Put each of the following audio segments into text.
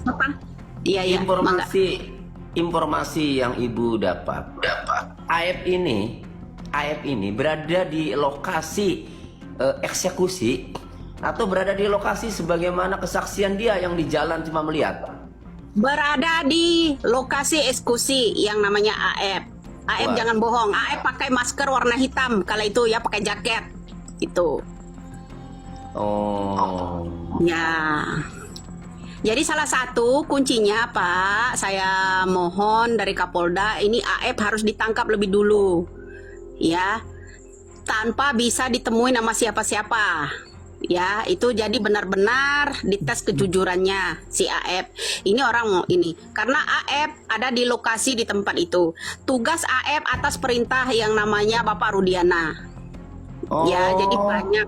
Apa? Iya, iya, Mangga. Informasi yang ibu dapat, AF ini berada di lokasi eksekusi atau berada di lokasi sebagaimana kesaksian dia yang di jalan cuma melihat. Berada di lokasi eksekusi yang namanya AF. AF Wah. jangan bohong. AF pakai masker warna hitam. Kala itu ya pakai jaket. Itu. Oh. Ya. Jadi salah satu kuncinya Pak, saya mohon dari Kapolda ini AF harus ditangkap lebih dulu. Ya. Tanpa bisa ditemui nama siapa-siapa. Ya, itu jadi benar-benar dites kejujurannya si AF. Ini orang mau ini. Karena AF ada di lokasi di tempat itu. Tugas AF atas perintah yang namanya Bapak Rudiana. Ya, jadi banyak.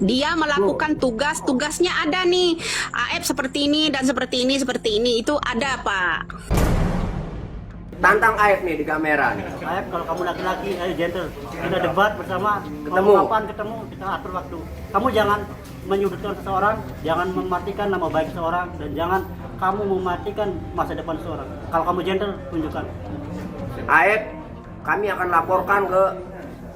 Dia melakukan tugas-tugasnya ada nih. AF seperti ini dan seperti ini, seperti ini. Itu ada, Pak. Tantang AF nih di kamera nih. Ayo kalau kamu laki-laki, ayo gentle. Kita debat bersama. Ketemu. Mau kapan ketemu, kita atur waktu. Kamu jangan menyudutkan seseorang, jangan mematikan nama baik seseorang, dan jangan kamu mematikan masa depan seseorang. Kalau kamu gentle, tunjukkan. AF, kami akan laporkan ke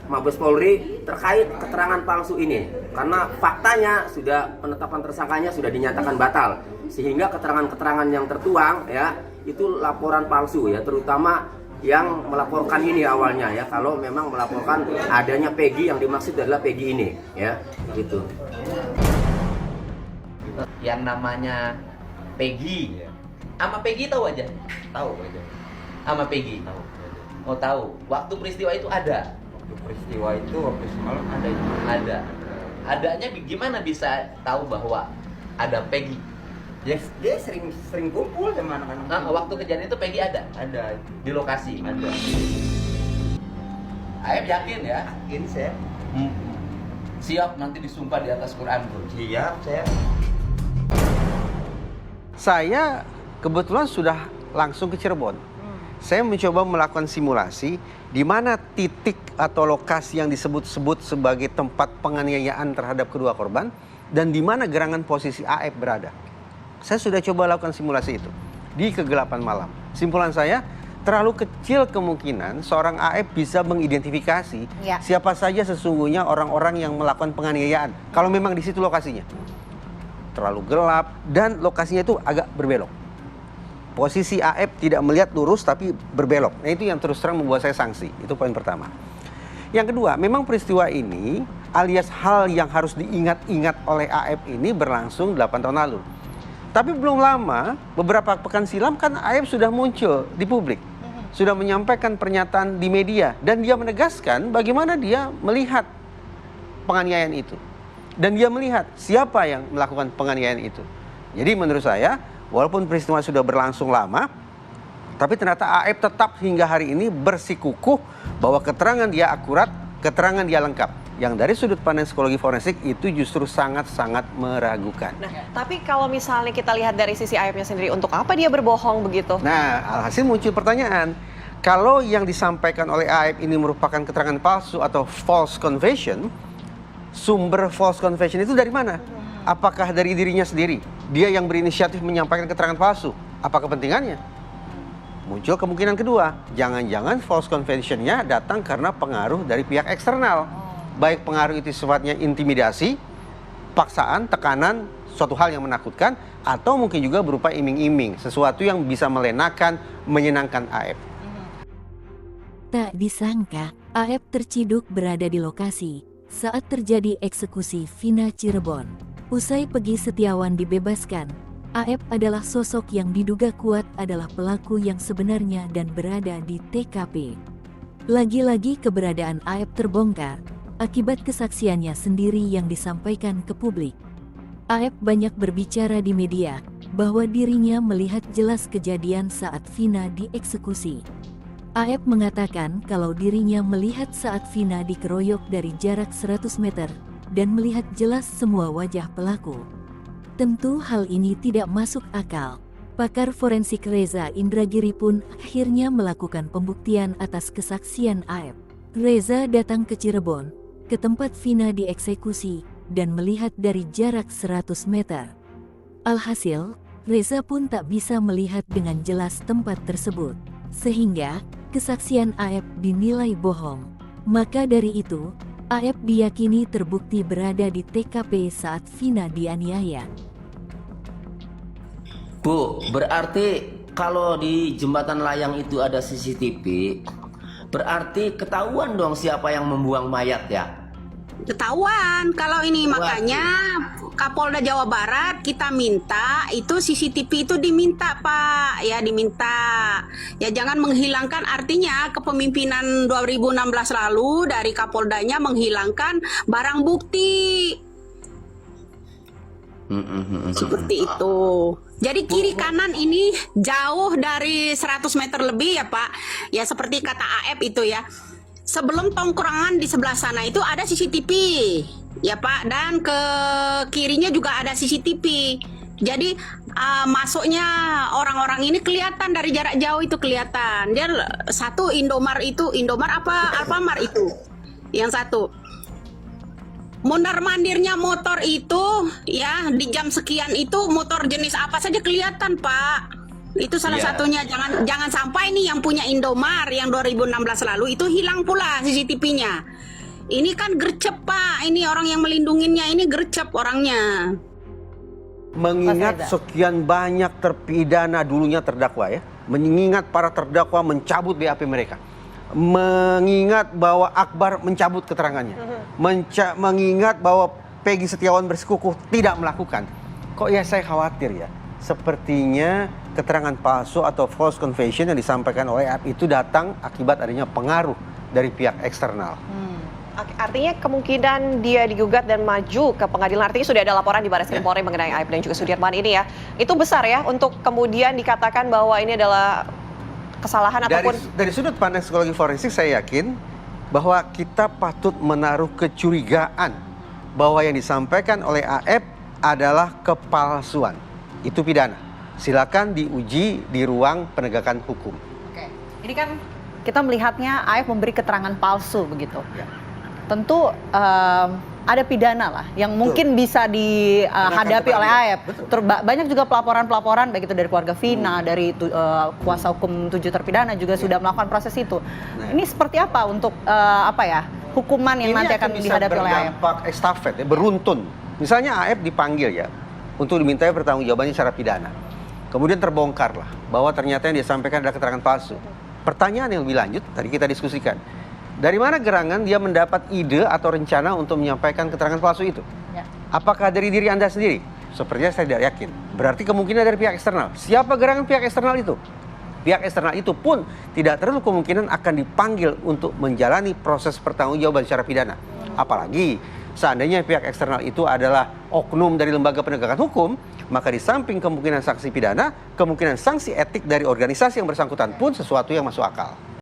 Mabes Polri terkait keterangan palsu ini. Karena faktanya sudah penetapan tersangkanya sudah dinyatakan batal. Sehingga keterangan-keterangan yang tertuang ya itu laporan palsu ya, terutama yang melaporkan ini awalnya ya, kalau memang melaporkan adanya Peggy, yang dimaksud adalah Peggy ini ya, gitu. Yang namanya Peggy, sama Peggy tahu aja, Tahu aja. sama Peggy. Tahu. Oh tahu, waktu peristiwa itu ada, Waktu peristiwa itu waktu semalam ada itu. ada. Adanya gimana bisa tahu bahwa ada Peggy? Dia sering kumpul sama anak-anak. Nah, waktu kejadian itu Peggy ada Ada. di lokasi. Ada. Ayah yakin ya? Yakin saya. Siap nanti disumpah di atas Quran, bro. Siap saya. Saya kebetulan sudah langsung ke Cirebon. Saya mencoba melakukan simulasi di mana titik atau lokasi yang disebut-sebut sebagai tempat penganiayaan terhadap kedua korban dan di mana gerangan posisi AF berada. Saya sudah coba lakukan simulasi itu di kegelapan malam. Simpulan saya, terlalu kecil kemungkinan seorang AF bisa mengidentifikasi siapa saja sesungguhnya orang-orang yang melakukan penganiayaan. Kalau memang di situ lokasinya. Terlalu gelap dan lokasinya itu agak berbelok. Posisi AF tidak melihat lurus tapi berbelok. Nah itu yang terus terang membuat saya sanksi. Itu poin pertama. Yang kedua, memang peristiwa ini alias hal yang harus diingat-ingat oleh AF ini berlangsung 8 tahun lalu. Tapi belum lama, beberapa pekan silam kan AF sudah muncul di publik. Sudah menyampaikan pernyataan di media. Dan dia menegaskan bagaimana dia melihat penganiayaan itu. Dan dia melihat siapa yang melakukan penganiayaan itu. Jadi menurut saya, walaupun peristiwa sudah berlangsung lama, tapi ternyata AF tetap hingga hari ini bersikukuh bahwa keterangan dia akurat, keterangan dia lengkap. Yang dari sudut pandang psikologi forensik itu justru sangat-sangat meragukan. Nah, tapi kalau misalnya kita lihat dari sisi AF-nya sendiri, untuk apa dia berbohong begitu? Nah, alhasil muncul pertanyaan, kalau yang disampaikan oleh AF ini merupakan keterangan palsu atau false confession, sumber false confession itu dari mana? Apakah dari dirinya sendiri? Dia yang berinisiatif menyampaikan keterangan palsu? Apa kepentingannya? Muncul kemungkinan kedua, jangan-jangan false confession-nya datang karena pengaruh dari pihak eksternal. Baik pengaruh itu sifatnya intimidasi, paksaan, tekanan, suatu hal yang menakutkan, atau mungkin juga berupa iming-iming, sesuatu yang bisa melenakan, menyenangkan AF. Tak disangka, AF terciduk berada di lokasi saat terjadi eksekusi Vina Cirebon. Usai Peggy Setiawan dibebaskan, AF adalah sosok yang diduga kuat adalah pelaku yang sebenarnya dan berada di TKP. Lagi-lagi keberadaan AF terbongkar akibat kesaksiannya sendiri yang disampaikan ke publik. AF banyak berbicara di media bahwa dirinya melihat jelas kejadian saat Vina dieksekusi. AF mengatakan kalau dirinya melihat saat Vina dikeroyok dari jarak 100 meter dan melihat jelas semua wajah pelaku. Tentu hal ini tidak masuk akal. Pakar forensik Reza Indragiri pun akhirnya melakukan pembuktian atas kesaksian AF. Reza datang ke Cirebon, ke tempat Vina dieksekusi, dan melihat dari jarak 100 meter. Alhasil, Reza pun tak bisa melihat dengan jelas tempat tersebut, sehingga kesaksian Aep dinilai bohong. Maka dari itu, Aep diyakini terbukti berada di TKP saat Vina dianiaya. Bu, berarti kalau di jembatan layang itu ada CCTV, berarti ketahuan dong siapa yang membuang mayat ya? Ketahuan kalau ini, Wah. makanya Kapolda Jawa Barat kita minta itu CCTV itu diminta Pak, ya diminta. Ya jangan menghilangkan, artinya kepemimpinan 2016 lalu dari Kapoldanya menghilangkan barang bukti. Seperti itu. Jadi kiri kanan ini jauh dari 100 meter lebih ya Pak. Ya seperti kata Aep itu ya. Sebelum tongkrongan di sebelah sana itu ada CCTV, ya Pak, dan ke kirinya juga ada CCTV. Jadi masuknya orang-orang ini kelihatan dari jarak jauh, itu kelihatan. Dia satu Indomar apa Alfamart itu, yang satu. Mondar-mandirnya motor itu, ya di jam sekian itu motor jenis apa saja kelihatan Pak. Itu salah Iya. satunya. Jangan sampai nih yang punya Indomar yang 2016 lalu itu hilang pula CCTV-nya. Ini kan gercep Pak, ini orang yang melindunginya ini gercep orangnya. Mengingat Mas Reza. sekian banyak terpidana dulunya terdakwa ya, mengingat para terdakwa mencabut BAP mereka, mengingat bahwa Akbar mencabut keterangannya, mengingat bahwa Peggy Setiawan bersikukuh tidak melakukan. Kok ya saya khawatir ya, sepertinya keterangan palsu atau false confession yang disampaikan oleh Aep itu datang akibat adanya pengaruh dari pihak eksternal. Artinya kemungkinan dia digugat dan maju ke pengadilan, artinya sudah ada laporan di Baris Krim Polri mengenai Aep dan juga Sudirman ini ya. Itu besar ya untuk kemudian dikatakan bahwa ini adalah kesalahan ataupun Dari sudut pandang psikologi forensik saya yakin bahwa kita patut menaruh kecurigaan bahwa yang disampaikan oleh Aep adalah kepalsuan. Itu pidana. Silakan diuji di ruang penegakan hukum. Oke, ini kan kita melihatnya Aep memberi keterangan palsu begitu. Tentu ada pidana lah yang mungkin bisa dihadapi oleh Aep. Banyak juga pelaporan-pelaporan baik itu dari keluarga Vina, dari kuasa hukum 7 terpidana juga sudah melakukan proses itu. Ini seperti apa untuk hukuman yang nanti akan dihadapi oleh Aep? Berdampak estafet, ya, beruntun. Misalnya Aep dipanggil ya untuk dimintai pertanggungjawabannya secara pidana. Kemudian terbongkarlah bahwa ternyata yang dia sampaikan adalah keterangan palsu. Pertanyaan yang lebih lanjut tadi kita diskusikan. Dari mana gerangan dia mendapat ide atau rencana untuk menyampaikan keterangan palsu itu? Ya. Apakah dari diri Anda sendiri? Sepertinya saya tidak yakin. Berarti kemungkinan dari pihak eksternal. Siapa gerangan pihak eksternal itu? Pihak eksternal itu pun tidak terlalu kemungkinan akan dipanggil untuk menjalani proses pertanggungjawaban secara pidana. Apalagi seandainya pihak eksternal itu adalah oknum dari lembaga penegakan hukum, maka di samping kemungkinan sanksi pidana, kemungkinan sanksi etik dari organisasi yang bersangkutan pun sesuatu yang masuk akal.